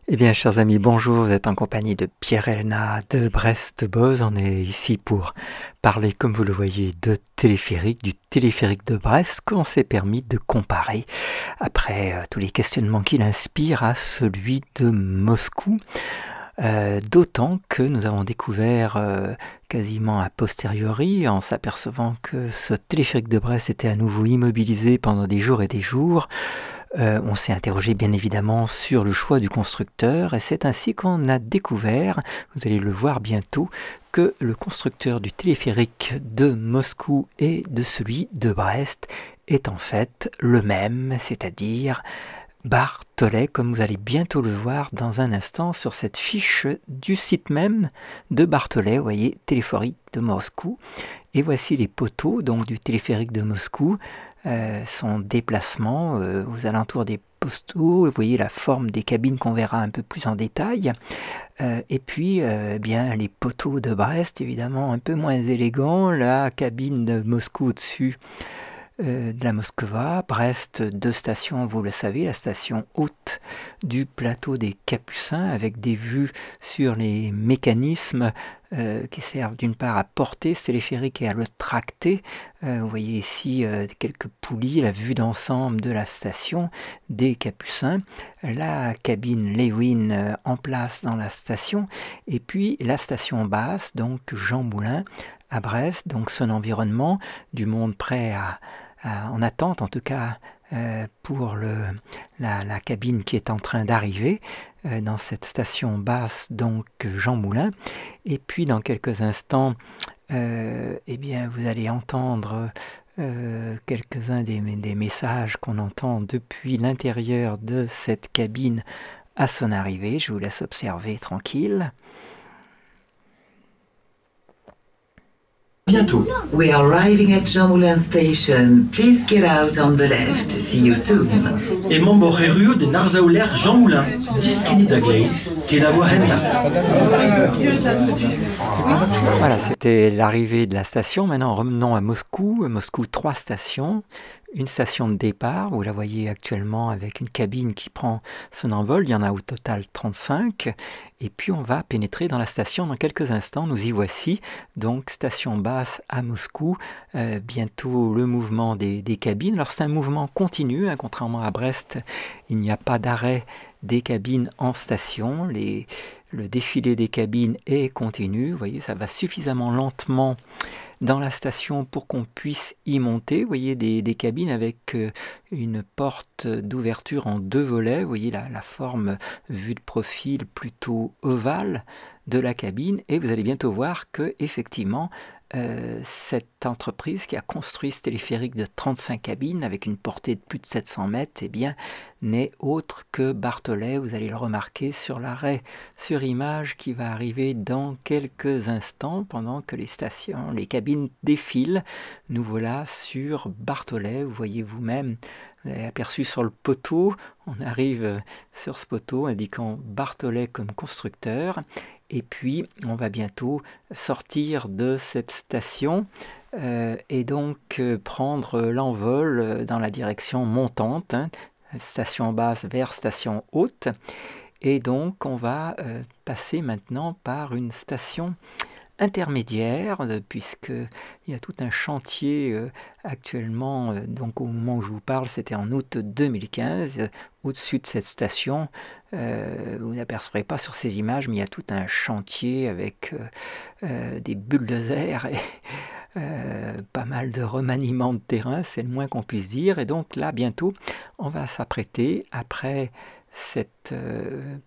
Eh bien, chers amis, bonjour, vous êtes en compagnie de Pierre-Elena de Brest-Boz. On est ici pour parler, comme vous le voyez, de téléphérique, du téléphérique de Brest, qu'on s'est permis de comparer, après tous les questionnements qu'il inspire, à celui de Moscou. D'autant que nous avons découvert quasiment a posteriori, en s'apercevant que ce téléphérique de Brest était à nouveau immobilisé pendant des jours et des jours. On s'est interrogé bien évidemment sur le choix du constructeur et c'est ainsi qu'on a découvert, vous allez le voir bientôt, que le constructeur du téléphérique de Moscou et de celui de Brest est en fait le même, c'est-à-dire Barthollet, comme vous allez bientôt le voir dans un instant sur cette fiche du site même de Barthollet, vous voyez, téléphérique de Moscou. Et voici les poteaux donc du téléphérique de Moscou, son déplacement aux alentours des poteaux. Vous voyez la forme des cabines qu'on verra un peu plus en détail. Et puis, bien les poteaux de Brest, évidemment un peu moins élégants. La cabine de Moscou au-dessus de la Moskva. Brest, deux stations, vous le savez, la station haute du plateau des Capucins avec des vues sur les mécanismes qui servent d'une part à porter ce téléphérique et à le tracter. Vous voyez ici quelques poulies, la vue d'ensemble de la station des Capucins, la cabine Lewin en place dans la station, et puis la station basse, donc Jean Moulin à Brest, donc son environnement, du monde prêt en attente en tout cas pour la cabine qui est en train d'arriver dans cette station basse, donc Jean Moulin. Et puis dans quelques instants, eh bien, vous allez entendre quelques-uns des messages qu'on entend depuis l'intérieur de cette cabine à son arrivée. Je vous laisse observer tranquille. Bientôt. We are arriving at Jean Moulin Station. Please get out on the left. See you soon. Et membre rue de Narzauler Jean Moulin, 10 da Gleis, Kenavo Henda. Voilà, c'était l'arrivée de la station. Maintenant, revenons à Moscou. Moscou, 3 stations. Une station de départ, vous la voyez actuellement avec une cabine qui prend son envol. Il y en a au total 35. Et puis on va pénétrer dans la station dans quelques instants. Nous y voici. Donc station basse à Moscou. Bientôt le mouvement des cabines. Alors c'est un mouvement continu, hein, contrairement à Brest. Il n'y a pas d'arrêt des cabines en station. Le défilé des cabines est continu. Vous voyez, ça va suffisamment lentement dans la station pour qu'on puisse y monter. Vous voyez des cabines avec une porte d'ouverture en 2 volets. Vous voyez la forme vue de profil plutôt ovale de la cabine. Et vous allez bientôt voir que effectivement cette entreprise qui a construit ce téléphérique de 35 cabines avec une portée de plus de 700 mètres, eh bien, n'est autre que Barthollet. Vous allez le remarquer sur l'arrêt sur image qui va arriver dans quelques instants pendant que les cabines défilent. Nous voilà sur Barthollet. Vous voyez vous-même, vous avez aperçu sur le poteau, on arrive sur ce poteau indiquant Barthollet comme constructeur. Et puis, on va bientôt sortir de cette station et donc prendre l'envol dans la direction montante, hein, station basse vers station haute. Et donc, on va passer maintenant par une station intermédiaire, puisqu'il y a tout un chantier actuellement, donc au moment où je vous parle, c'était en août 2015, au-dessus de cette station, vous n'apercevrez pas sur ces images, mais il y a tout un chantier avec des bulldozers et pas mal de remaniements de terrain, c'est le moins qu'on puisse dire, et donc là, bientôt, on va s'apprêter, après cet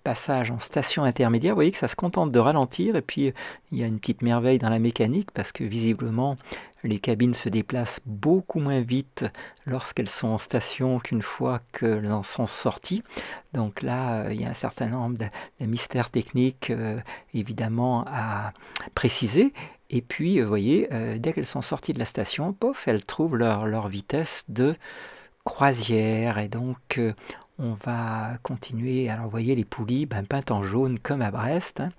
passage en station intermédiaire, vous voyez que ça se contente de ralentir, et puis il y a une petite merveille dans la mécanique parce que visiblement les cabines se déplacent beaucoup moins vite lorsqu'elles sont en station qu'une fois qu'elles en sont sorties. Donc là, il y a un certain nombre de mystères techniques évidemment à préciser. Et puis, vous voyez, dès qu'elles sont sorties de la station, pof, elles trouvent leur vitesse de croisière, et donc on va continuer. Alors vous voyez les poulies peintes en jaune comme à Brest, hein.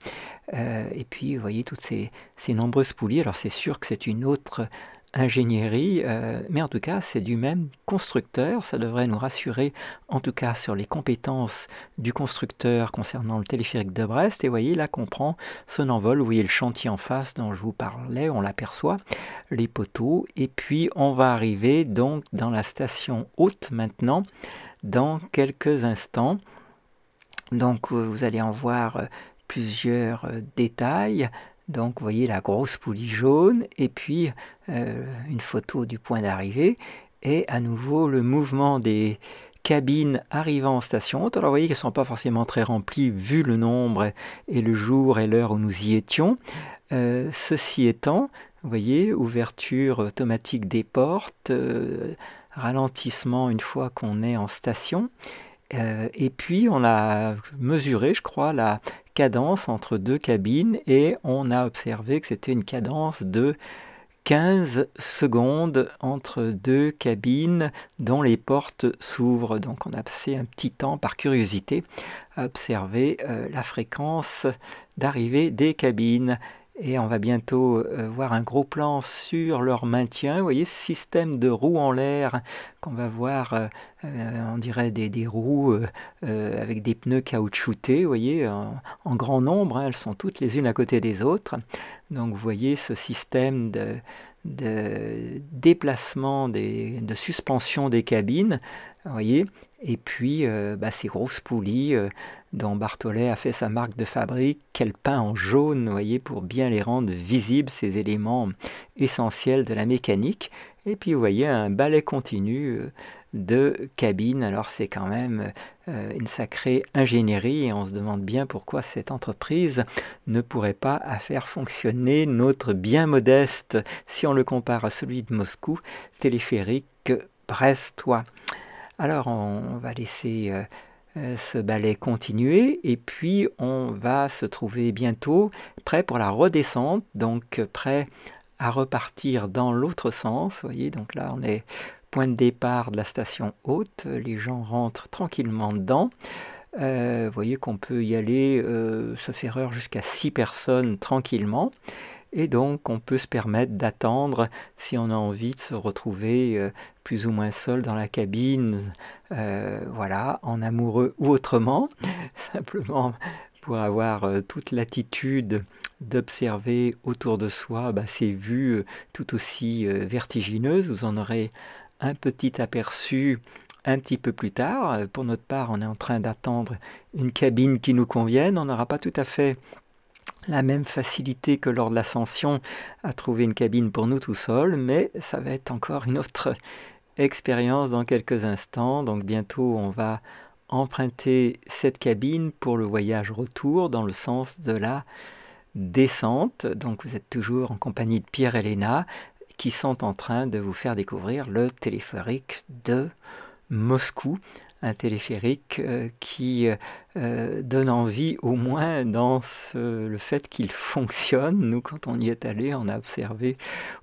Et puis vous voyez toutes ces nombreuses poulies. Alors c'est sûr que c'est une autre ingénierie, mais en tout cas c'est du même constructeur, ça devrait nous rassurer en tout cas sur les compétences du constructeur concernant le téléphérique de Brest. Et vous voyez là qu'on prend son envol, vous voyez le chantier en face dont je vous parlais, on l'aperçoit, les poteaux, et puis on va arriver donc dans la station haute maintenant, dans quelques instants. Donc vous allez en voir plusieurs détails. Donc vous voyez la grosse poulie jaune et puis une photo du point d'arrivée et à nouveau le mouvement des cabines arrivant en station haute. Alors vous voyez qu'elles ne sont pas forcément très remplies vu le nombre et le jour et l'heure où nous y étions. Ceci étant, vous voyez, ouverture automatique des portes, ralentissement une fois qu'on est en station. Et puis on a mesuré, je crois, la cadence entre deux cabines et on a observé que c'était une cadence de 15 secondes entre deux cabines dont les portes s'ouvrent. Donc on a passé un petit temps par curiosité à observer la fréquence d'arrivée des cabines. Et on va bientôt voir un gros plan sur leur maintien. Vous voyez ce système de roues en l'air qu'on va voir, on dirait des roues avec des pneus caoutchoutés, vous voyez, en grand nombre, hein, elles sont toutes les unes à côté des autres. Donc vous voyez ce système de déplacement, de suspension des cabines, vous voyez. Et puis ces grosses poulies dont Barthollet a fait sa marque de fabrique, qu'elle peint en jaune, vous voyez, pour bien les rendre visibles, ces éléments essentiels de la mécanique. Et puis vous voyez un balai continu de cabines. Alors c'est quand même une sacrée ingénierie et on se demande bien pourquoi cette entreprise ne pourrait pas faire fonctionner notre bien modeste, si on le compare à celui de Moscou, téléphérique brestois. Alors on va laisser ce balai continuer et puis on va se trouver bientôt prêt pour la redescente, donc prêt à repartir dans l'autre sens. Vous voyez, donc là on est point de départ de la station haute, les gens rentrent tranquillement dedans. Vous voyez qu'on peut y aller, sauf erreur, jusqu'à 6 personnes tranquillement. Et donc on peut se permettre d'attendre si on a envie de se retrouver plus ou moins seul dans la cabine, voilà, en amoureux ou autrement, simplement pour avoir toute l'attitude d'observer autour de soi ces vues tout aussi vertigineuses. Vous en aurez un petit aperçu un petit peu plus tard. Pour notre part, on est en train d'attendre une cabine qui nous convienne. On n'aura pas tout à fait la même facilité que lors de l'ascension à trouver une cabine pour nous tout seuls, mais ça va être encore une autre expérience dans quelques instants. Donc bientôt on va emprunter cette cabine pour le voyage retour dans le sens de la descente. Donc vous êtes toujours en compagnie de Pierre et Léna qui sont en train de vous faire découvrir le téléphérique de Moscou. Un téléphérique qui donne envie, au moins dans le fait qu'il fonctionne. Nous, quand on y est allé, on a observé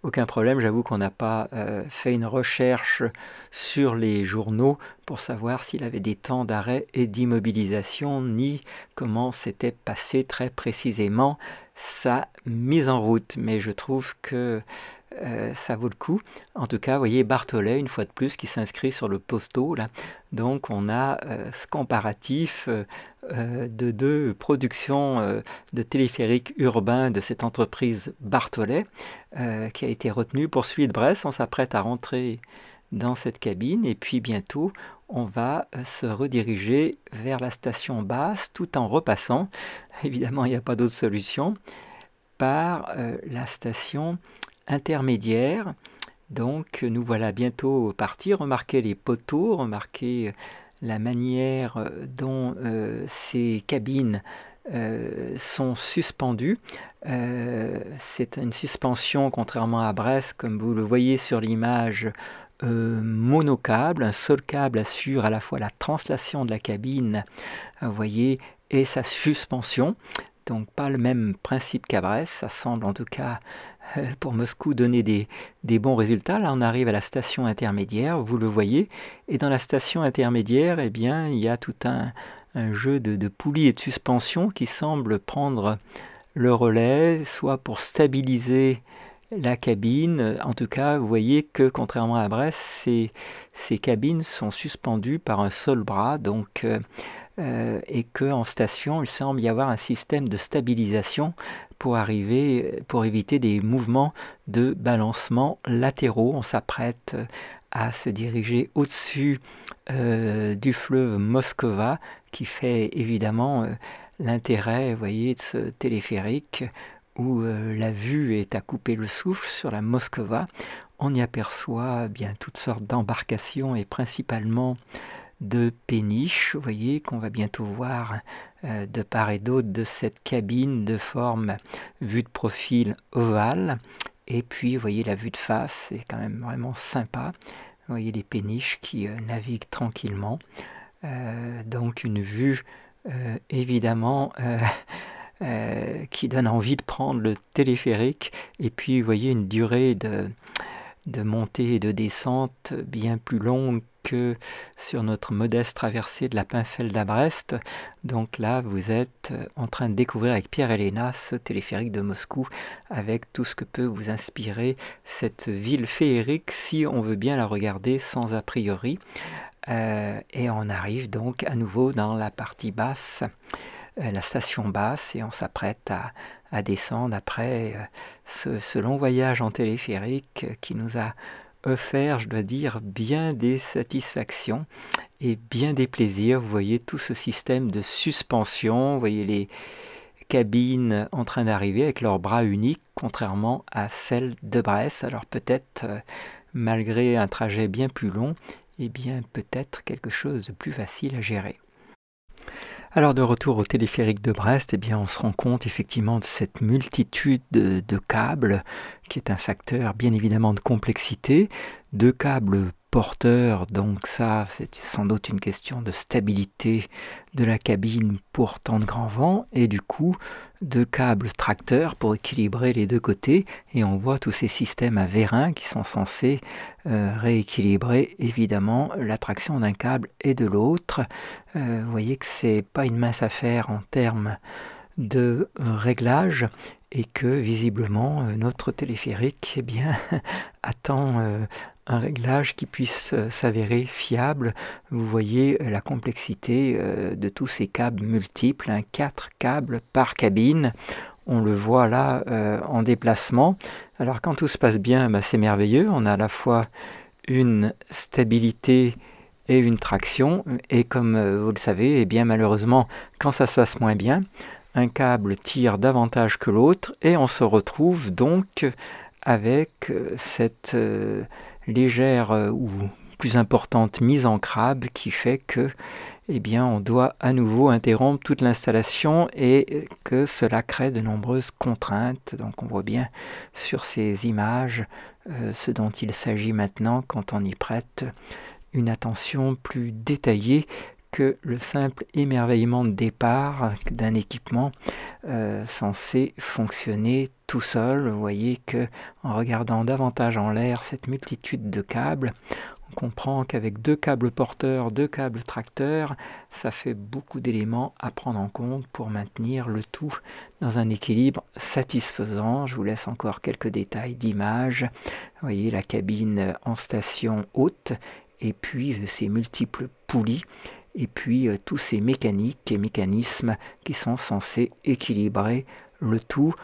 aucun problème. J'avoue qu'on n'a pas fait une recherche sur les journaux pour savoir s'il avait des temps d'arrêt et d'immobilisation, ni comment s'était passé très précisément sa mise en route. Mais je trouve que ça vaut le coup. En tout cas, vous voyez Barthollet, une fois de plus, qui s'inscrit sur le posteau, là. Donc, on a ce comparatif de deux productions de téléphériques urbains de cette entreprise Barthollet, qui a été retenue pour celui de Brest. On s'apprête à rentrer dans cette cabine, et puis bientôt, on va se rediriger vers la station basse, tout en repassant, évidemment, il n'y a pas d'autre solution, par la station intermédiaire. Donc nous voilà bientôt partis. Remarquez les poteaux, remarquez la manière dont ces cabines sont suspendues. C'est une suspension, contrairement à Brest, comme vous le voyez sur l'image, monocable. Un seul câble assure à la fois la translation de la cabine, vous voyez, et sa suspension. Donc pas le même principe qu'à Brest. Ça semble en tout cas pour Moscou donner des bons résultats. Là on arrive à la station intermédiaire, vous le voyez, et dans la station intermédiaire, eh bien, il y a tout un jeu de poulies et de suspension qui semble prendre le relais, soit pour stabiliser la cabine, en tout cas, vous voyez que contrairement à Brest, ces cabines sont suspendues par un seul bras, donc et qu'en station, il semble y avoir un système de stabilisation pour éviter des mouvements de balancement latéraux. On s'apprête à se diriger au-dessus du fleuve Moskova, qui fait évidemment l'intérêt, vous voyez, de ce téléphérique où la vue est à couper le souffle sur la Moskova. On y aperçoit bien toutes sortes d'embarcations et principalement de péniches, vous voyez, qu'on va bientôt voir de part et d'autre de cette cabine de forme vue de profil ovale. Et puis, vous voyez, la vue de face, c'est quand même vraiment sympa. Vous voyez les péniches qui naviguent tranquillement. Donc, une vue, évidemment, qui donne envie de prendre le téléphérique. Et puis, vous voyez, une durée de montée et de descente bien plus longue que sur notre modeste traversée de la Pinfeld à Brest. Donc là, vous êtes en train de découvrir avec Pierre et Léna ce téléphérique de Moscou avec tout ce que peut vous inspirer cette ville féerique si on veut bien la regarder sans a priori. Et on arrive donc à nouveau dans la partie basse, la station basse, et on s'apprête à descendre après ce long voyage en téléphérique qui nous a offert, je dois dire, bien des satisfactions et bien des plaisirs. Vous voyez tout ce système de suspension, vous voyez les cabines en train d'arriver avec leurs bras uniques, contrairement à celles de Brest. Alors peut-être, malgré un trajet bien plus long, eh bien peut-être quelque chose de plus facile à gérer. Alors de retour au téléphérique de Brest, eh bien on se rend compte effectivement de cette multitude de câbles qui est un facteur bien évidemment de complexité, de câbles porteurs, donc ça c'est sans doute une question de stabilité de la cabine pour tant de grand vent, et du coup de câbles tracteurs pour équilibrer les deux côtés, et on voit tous ces systèmes à vérins qui sont censés rééquilibrer évidemment la traction d'un câble et de l'autre. Vous voyez que c'est pas une mince affaire en termes de réglage, et que visiblement notre téléphérique eh bien, attend un réglage qui puisse s'avérer fiable. Vous voyez la complexité de tous ces câbles multiples, 4 câbles par cabine. On le voit là en déplacement. Alors quand tout se passe bien, c'est merveilleux. On a à la fois une stabilité et une traction. Et comme vous le savez, eh bien, malheureusement, quand ça se passe moins bien, un câble tire davantage que l'autre et on se retrouve donc avec cette légère ou plus importante mise en crabe qui fait que eh bien, on doit à nouveau interrompre toute l'installation et que cela crée de nombreuses contraintes. Donc on voit bien sur ces images ce dont il s'agit maintenant quand on y prête une attention plus détaillée que le simple émerveillement de départ d'un équipement censé fonctionner tout seul. Vous voyez que en regardant davantage en l'air cette multitude de câbles, on comprend qu'avec 2 câbles porteurs, 2 câbles tracteurs, ça fait beaucoup d'éléments à prendre en compte pour maintenir le tout dans un équilibre satisfaisant. Je vous laisse encore quelques détails d'images. Vous voyez la cabine en station haute, et puis ces multiples poulies, et puis tous ces mécaniques et mécanismes qui sont censés équilibrer le tout.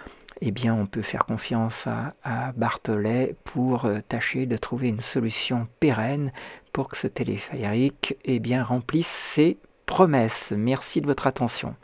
Eh bien, on peut faire confiance à Barthollet pour tâcher de trouver une solution pérenne pour que ce téléphérique eh bien, remplisse ses promesses. Merci de votre attention.